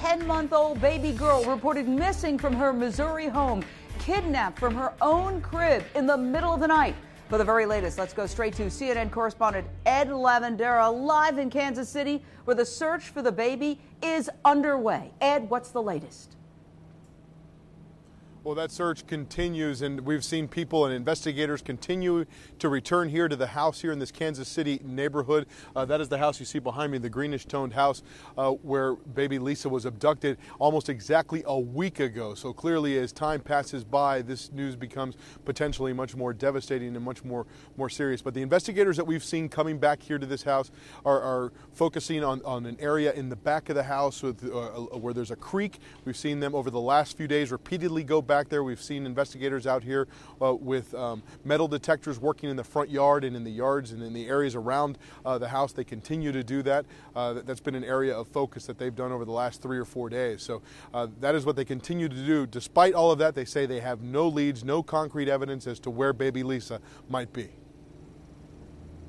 10-month-old baby girl reported missing from her Missouri home, kidnapped from her own crib in the middle of the night. For the very latest, let's go straight to CNN correspondent Ed Lavandera live in Kansas City, where the search for the baby is underway. Ed, what's the latest? Well, that search continues, and we've seen people and investigators continue to return here to the house here in this Kansas City neighborhood. That is the house you see behind me, the greenish-toned house where baby Lisa was abducted almost exactly a week ago. So clearly, as time passes by, this news becomes potentially much more devastating and much more serious. But the investigators that we've seen coming back here to this house are focusing on an area in the back of the house with, where there's a creek. We've seen them over the last few days repeatedly go back there. We've seen investigators out here with metal detectors working in the front yard and in the yards and in the areas around the house. They continue to do that. That's been an area of focus that they've done over the last 3 or 4 days. So that is what they continue to do. Despite all of that, they say they have no leads, no concrete evidence as to where baby Lisa might be.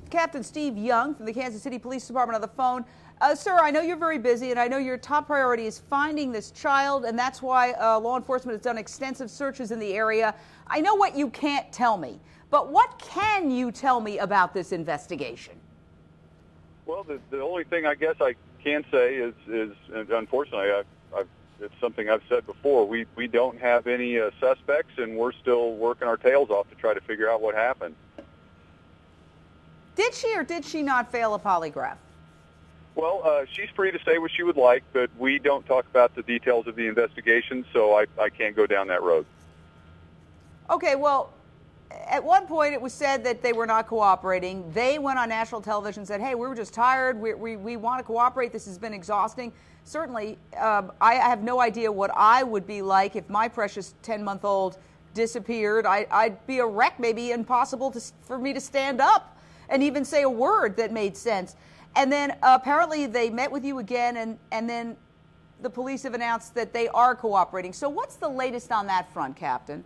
Captain Steve Young from the Kansas City Police Department on the phone. Sir, I know you're very busy, and I know your top priority is finding this child, and that's why law enforcement has done extensive searches in the area. I know what you can't tell me, but what can you tell me about this investigation? Well, the only thing I guess I can say is unfortunately, it's something I've said before. We don't have any suspects, and we're still working our tails off to try to figure out what happened. Did she or did she not fail a polygraph? Well, she's free to say what she would like, but we don't talk about the details of the investigation, so I can't go down that road. Okay, well, at one point it was said that they were not cooperating. They went on national television and said, hey, we were just tired. We want to cooperate. This has been exhausting. Certainly, I have no idea what I would be like if my precious 10-month-old disappeared. I'd be a wreck, maybe impossible for me to stand up and even say a word that made sense. And then apparently they met with you again, and then the police have announced that they are cooperating. So what's the latest on that front, Captain?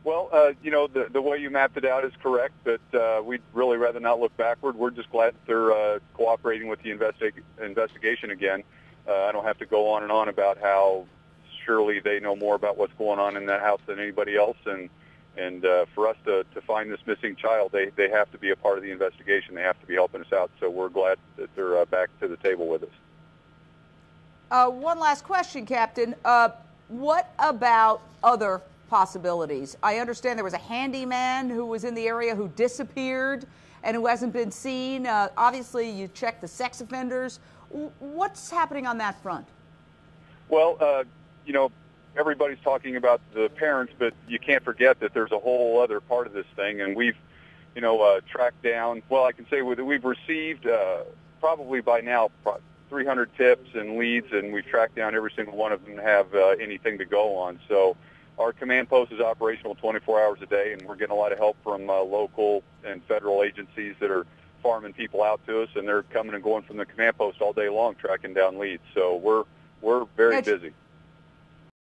Well, you know, the way you mapped it out is correct, but we'd really rather not look backward. We're just glad that they're cooperating with the investigation again. I don't have to go on and on about how surely they know more about what's going on in that house than anybody else, and for us to find this missing child, they have to be a part of the investigation. They have to be helping us out. So we're glad that they're back to the table with us. One last question, Captain. What about other possibilities? I understand there was a handyman who was in the area who disappeared and who hasn't been seen. Obviously, you checked the sex offenders. What's happening on that front? Well, you know, everybody's talking about the parents, but you can't forget that there's a whole other part of this thing, and we've, you know, tracked down. Well, I can say we've received probably by now 300 tips and leads, and we've tracked down every single one of them to have anything to go on. So our command post is operational 24 hours a day, and we're getting a lot of help from local and federal agencies that are farming people out to us, and they're coming and going from the command post all day long tracking down leads. So we're very busy.